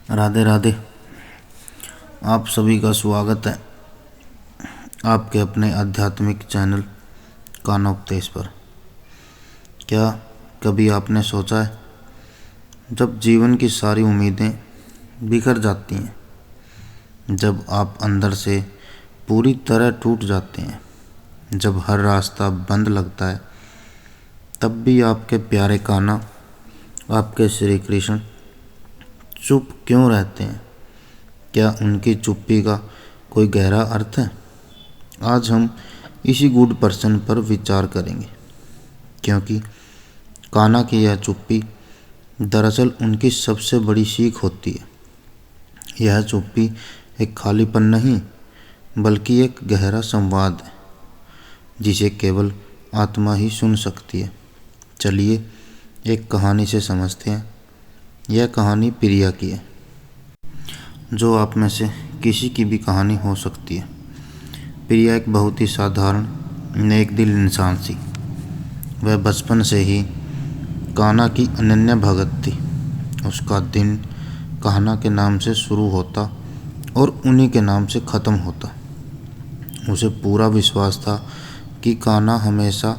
राधे राधे। आप सभी का स्वागत है आपके अपने आध्यात्मिक चैनल कानोपदेश पर। क्या कभी आपने सोचा है, जब जीवन की सारी उम्मीदें बिखर जाती हैं, जब आप अंदर से पूरी तरह टूट जाते हैं, जब हर रास्ता बंद लगता है, तब भी आपके प्यारे कान्हा, आपके श्री कृष्ण चुप क्यों रहते हैं? क्या उनकी चुप्पी का कोई गहरा अर्थ है? आज हम इसी गूढ़ प्रश्न पर विचार करेंगे, क्योंकि कान्हा की यह चुप्पी दरअसल उनकी सबसे बड़ी सीख होती है। यह चुप्पी एक खालीपन नहीं, बल्कि एक गहरा संवाद है, जिसे केवल आत्मा ही सुन सकती है। चलिए एक कहानी से समझते हैं। यह कहानी प्रिया की है, जो आप में से किसी की भी कहानी हो सकती है। प्रिया एक बहुत ही साधारण नेक दिल इंसान थी। वह बचपन से ही कान्हा की अनन्य भगत थी। उसका दिन कान्हा के नाम से शुरू होता और उन्हीं के नाम से ख़त्म होता। उसे पूरा विश्वास था कि कान्हा हमेशा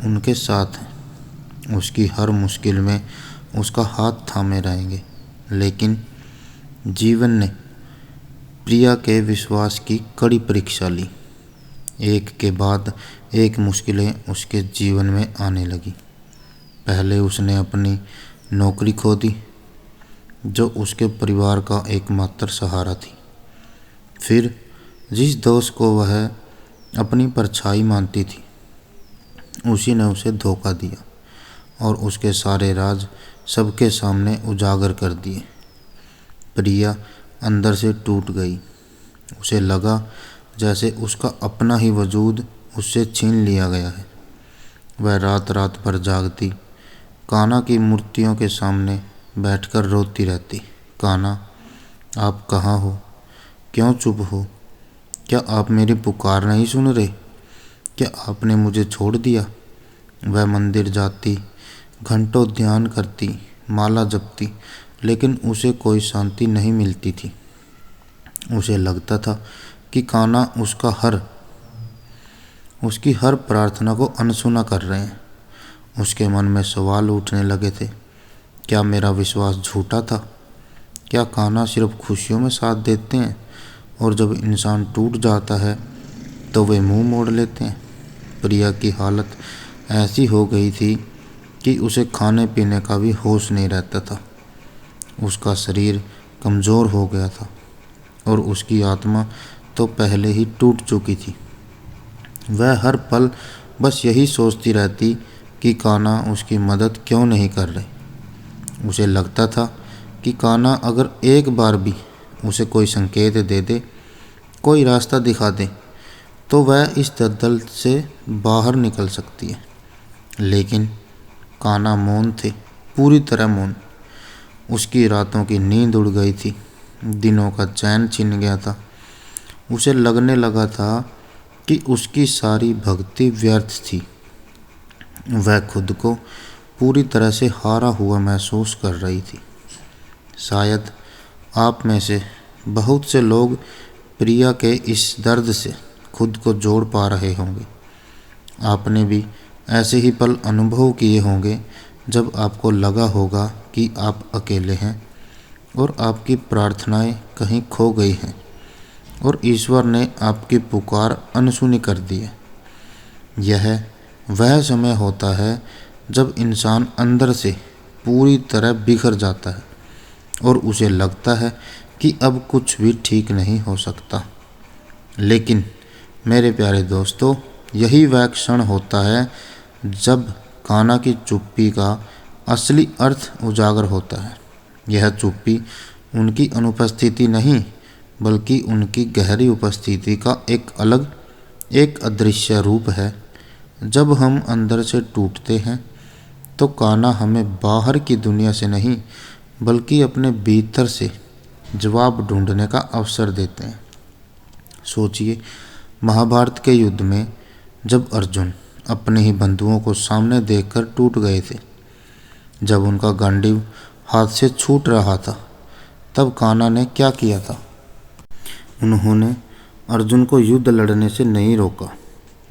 उनके साथ है, उसकी हर मुश्किल में उसका हाथ थामे रहेंगे। लेकिन जीवन ने प्रिया के विश्वास की कड़ी परीक्षा ली। एक के बाद एक मुश्किलें उसके जीवन में आने लगी। पहले उसने अपनी नौकरी खो दी, जो उसके परिवार का एकमात्र सहारा थी। फिर जिस दोस्त को वह अपनी परछाई मानती थी, उसी ने उसे धोखा दिया और उसके सारे राज सबके सामने उजागर कर दिए। प्रिया अंदर से टूट गई। उसे लगा जैसे उसका अपना ही वजूद उससे छीन लिया गया है। वह रात रात भर जागती, कान्हा की मूर्तियों के सामने बैठकर रोती रहती। कान्हा, आप कहाँ हो? क्यों चुप हो? क्या आप मेरी पुकार नहीं सुन रहे? क्या आपने मुझे छोड़ दिया? वह मंदिर जाती, घंटों ध्यान करती, माला जपती, लेकिन उसे कोई शांति नहीं मिलती थी। उसे लगता था कि कान्हा उसकी हर प्रार्थना को अनसुना कर रहे हैं। उसके मन में सवाल उठने लगे थे। क्या मेरा विश्वास झूठा था? क्या कान्हा सिर्फ खुशियों में साथ देते हैं और जब इंसान टूट जाता है तो वे मुंह मोड़ लेते हैं? प्रिया की हालत ऐसी हो गई थी कि उसे खाने पीने का भी होश नहीं रहता था। उसका शरीर कमज़ोर हो गया था और उसकी आत्मा तो पहले ही टूट चुकी थी। वह हर पल बस यही सोचती रहती कि कान्हा उसकी मदद क्यों नहीं कर रहे। उसे लगता था कि कान्हा अगर एक बार भी उसे कोई संकेत दे दे, कोई रास्ता दिखा दे, तो वह इस दलदल से बाहर निकल सकती है। लेकिन कान्हा मौन थे, पूरी तरह मौन। उसकी रातों की नींद उड़ गई थी, दिनों का चैन छिन गया था। उसे लगने लगा था कि उसकी सारी भक्ति व्यर्थ थी। वह खुद को पूरी तरह से हारा हुआ महसूस कर रही थी। शायद आप में से बहुत से लोग प्रिया के इस दर्द से खुद को जोड़ पा रहे होंगे। आपने भी ऐसे ही पल अनुभव किए होंगे, जब आपको लगा होगा कि आप अकेले हैं और आपकी प्रार्थनाएं कहीं खो गई हैं और ईश्वर ने आपकी पुकार अनसुनी कर दी है। यह वह समय होता है जब इंसान अंदर से पूरी तरह बिखर जाता है और उसे लगता है कि अब कुछ भी ठीक नहीं हो सकता। लेकिन मेरे प्यारे दोस्तों, यही वह क्षण होता है जब कान्हा की चुप्पी का असली अर्थ उजागर होता है। यह चुप्पी उनकी अनुपस्थिति नहीं, बल्कि उनकी गहरी उपस्थिति का एक अदृश्य रूप है। जब हम अंदर से टूटते हैं, तो कान्हा हमें बाहर की दुनिया से नहीं, बल्कि अपने भीतर से जवाब ढूंढने का अवसर देते हैं। सोचिए, महाभारत के युद्ध में जब अर्जुन अपने ही बंधुओं को सामने देखकर टूट गए थे, जब उनका गांडीव हाथ से छूट रहा था, तब कान्हा ने क्या किया था? उन्होंने अर्जुन को युद्ध लड़ने से नहीं रोका,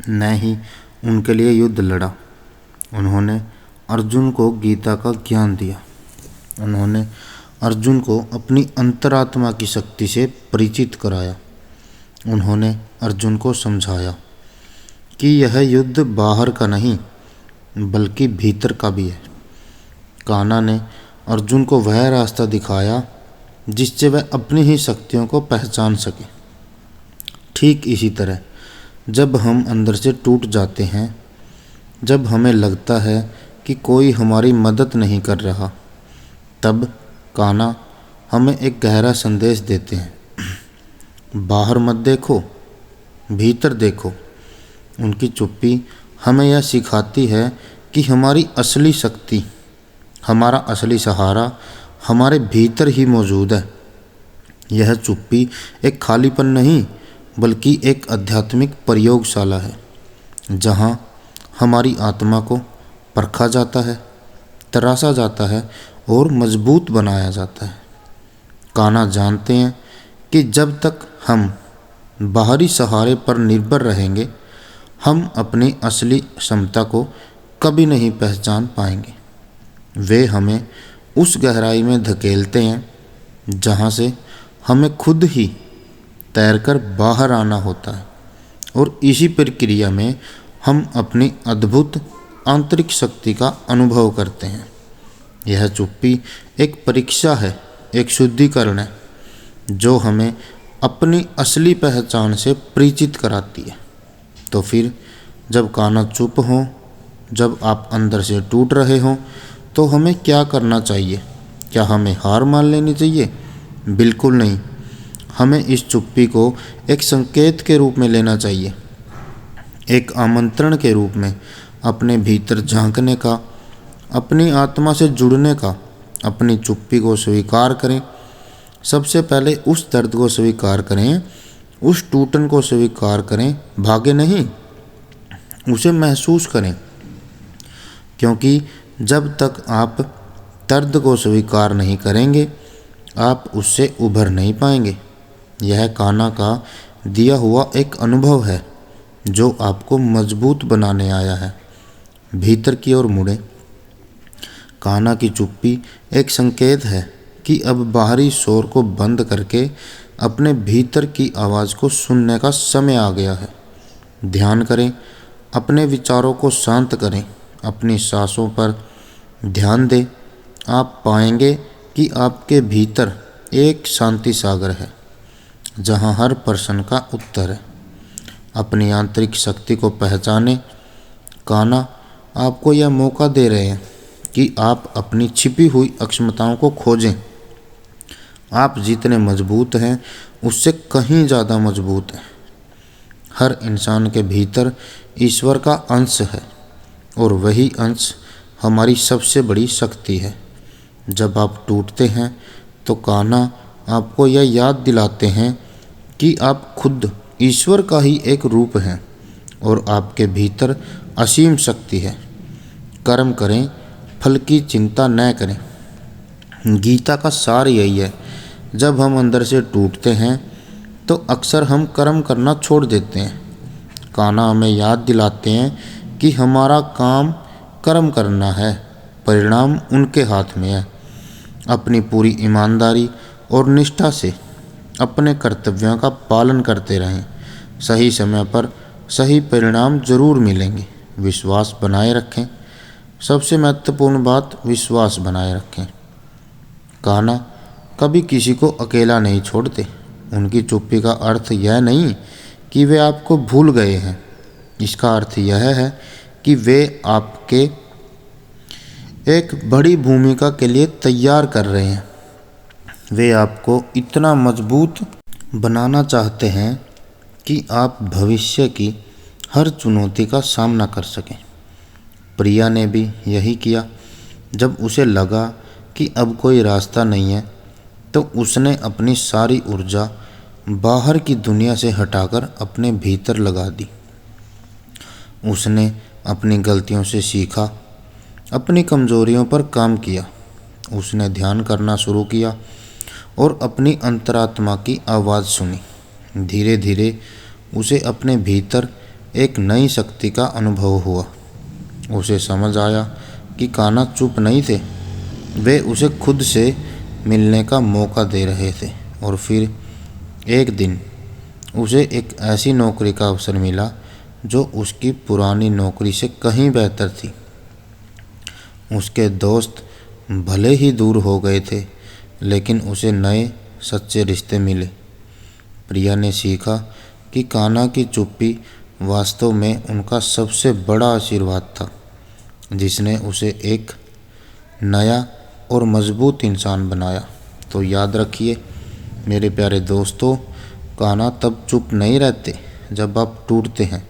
न ही उनके लिए युद्ध लड़ा। उन्होंने अर्जुन को गीता का ज्ञान दिया। उन्होंने अर्जुन को अपनी अंतरात्मा की शक्ति से परिचित कराया। उन्होंने अर्जुन को समझाया कि यह युद्ध बाहर का नहीं बल्कि भीतर का भी है। कान्हा ने अर्जुन को वह रास्ता दिखाया जिससे वह अपनी ही शक्तियों को पहचान सके। ठीक इसी तरह जब हम अंदर से टूट जाते हैं, जब हमें लगता है कि कोई हमारी मदद नहीं कर रहा, तब कान्हा हमें एक गहरा संदेश देते हैं। बाहर मत देखो, भीतर देखो। उनकी चुप्पी हमें यह सिखाती है कि हमारी असली शक्ति, हमारा असली सहारा हमारे भीतर ही मौजूद है। यह चुप्पी एक खालीपन नहीं बल्कि एक आध्यात्मिक प्रयोगशाला है, जहाँ हमारी आत्मा को परखा जाता है, तराशा जाता है और मजबूत बनाया जाता है। कान्हा जानते हैं कि जब तक हम बाहरी सहारे पर निर्भर रहेंगे, हम अपनी असली क्षमता को कभी नहीं पहचान पाएंगे। वे हमें उस गहराई में धकेलते हैं जहाँ से हमें खुद ही तैरकर बाहर आना होता है, और इसी प्रक्रिया में हम अपनी अद्भुत आंतरिक शक्ति का अनुभव करते हैं। यह चुप्पी एक परीक्षा है, एक शुद्धिकरण है, जो हमें अपनी असली पहचान से परिचित कराती है। तो फिर जब कान्हा चुप हो, जब आप अंदर से टूट रहे हों, तो हमें क्या करना चाहिए? क्या हमें हार मान लेनी चाहिए? बिल्कुल नहीं। हमें इस चुप्पी को एक संकेत के रूप में लेना चाहिए, एक आमंत्रण के रूप में अपने भीतर झांकने का, अपनी आत्मा से जुड़ने का। अपनी चुप्पी को स्वीकार करें। सबसे पहले उस दर्द को स्वीकार करें, उस टूटन को स्वीकार करें, भागे नहीं, उसे महसूस करें। क्योंकि जब तक आप दर्द को स्वीकार नहीं करेंगे, आप उससे उभर नहीं पाएंगे। यह कान्हा का दिया हुआ एक अनुभव है जो आपको मजबूत बनाने आया है। भीतर की ओर मुड़े। कान्हा की चुप्पी एक संकेत है कि अब बाहरी शोर को बंद करके अपने भीतर की आवाज़ को सुनने का समय आ गया है। ध्यान करें, अपने विचारों को शांत करें, अपनी सांसों पर ध्यान दें। आप पाएंगे कि आपके भीतर एक शांति सागर है जहाँ हर प्रश्न का उत्तर है। अपनी आंतरिक शक्ति को पहचानें। कान्हा आपको यह मौका दे रहे हैं कि आप अपनी छिपी हुई अक्षमताओं को खोजें। आप जितने मजबूत हैं उससे कहीं ज़्यादा मजबूत हैं। हर इंसान के भीतर ईश्वर का अंश है और वही अंश हमारी सबसे बड़ी शक्ति है। जब आप टूटते हैं तो कान्हा आपको यह याद दिलाते हैं कि आप खुद ईश्वर का ही एक रूप हैं और आपके भीतर असीम शक्ति है। कर्म करें, फल की चिंता न करें। गीता का सार यही है। जब हम अंदर से टूटते हैं तो अक्सर हम कर्म करना छोड़ देते हैं। कान्हा हमें याद दिलाते हैं कि हमारा काम कर्म करना है, परिणाम उनके हाथ में है। अपनी पूरी ईमानदारी और निष्ठा से अपने कर्तव्यों का पालन करते रहें। सही समय पर सही परिणाम जरूर मिलेंगे। विश्वास बनाए रखें। सबसे महत्वपूर्ण बात, विश्वास बनाए रखें। कान्हा कभी किसी को अकेला नहीं छोड़ते। उनकी चुप्पी का अर्थ यह नहीं कि वे आपको भूल गए हैं। इसका अर्थ यह है कि वे आपके एक बड़ी भूमिका के लिए तैयार कर रहे हैं। वे आपको इतना मजबूत बनाना चाहते हैं कि आप भविष्य की हर चुनौती का सामना कर सकें। प्रिया ने भी यही किया। जब उसे लगा कि अब कोई रास्ता नहीं है तो उसने अपनी सारी ऊर्जा बाहर की दुनिया से हटाकर अपने भीतर लगा दी। उसने अपनी गलतियों से सीखा, अपनी कमजोरियों पर काम किया। उसने ध्यान करना शुरू किया और अपनी अंतरात्मा की आवाज़ सुनी। धीरे धीरे उसे अपने भीतर एक नई शक्ति का अनुभव हुआ। उसे समझ आया कि कान्हा चुप नहीं थे, वे उसे खुद से मिलने का मौका दे रहे थे। और फिर एक दिन उसे एक ऐसी नौकरी का अवसर मिला जो उसकी पुरानी नौकरी से कहीं बेहतर थी। उसके दोस्त भले ही दूर हो गए थे, लेकिन उसे नए सच्चे रिश्ते मिले। प्रिया ने सीखा कि कान्हा की चुप्पी वास्तव में उनका सबसे बड़ा आशीर्वाद था, जिसने उसे एक नया और मजबूत इंसान बनाया। तो याद रखिए मेरे प्यारे दोस्तों, कान्हा तब चुप नहीं रहते जब आप टूटते हैं,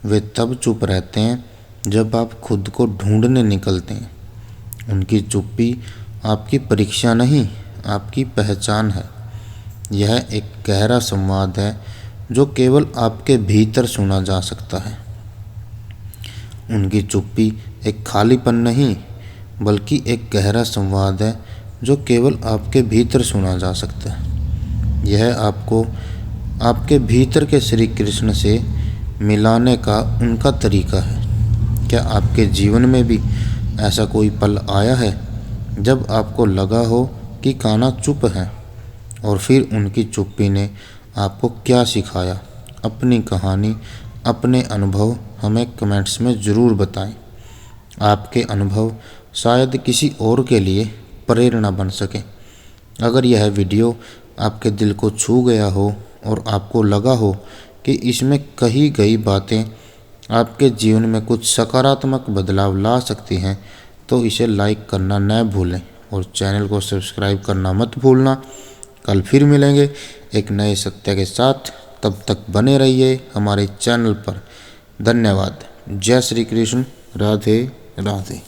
वे तब चुप रहते हैं जब आप खुद को ढूंढने निकलते हैं। उनकी चुप्पी आपकी परीक्षा नहीं, आपकी पहचान है। यह एक गहरा संवाद है जो केवल आपके भीतर सुना जा सकता है। उनकी चुप्पी एक खालीपन नहीं, बल्कि एक गहरा संवाद है जो केवल आपके भीतर सुना जा सकता है। यह आपको आपके भीतर के श्री कृष्ण से मिलाने का उनका तरीका है। क्या आपके जीवन में भी ऐसा कोई पल आया है जब आपको लगा हो कि कान्हा चुप है, और फिर उनकी चुप्पी ने आपको क्या सिखाया? अपनी कहानी, अपने अनुभव हमें कमेंट्स में ज़रूर बताएं। आपके अनुभव शायद किसी और के लिए प्रेरणा बन सके। अगर यह वीडियो आपके दिल को छू गया हो और आपको लगा हो कि इसमें कही गई बातें आपके जीवन में कुछ सकारात्मक बदलाव ला सकती हैं, तो इसे लाइक करना न भूलें और चैनल को सब्सक्राइब करना मत भूलना। कल फिर मिलेंगे एक नए सत्य के साथ, तब तक बने रहिए हमारे चैनल पर। धन्यवाद। जय श्री कृष्ण। राधे राधे।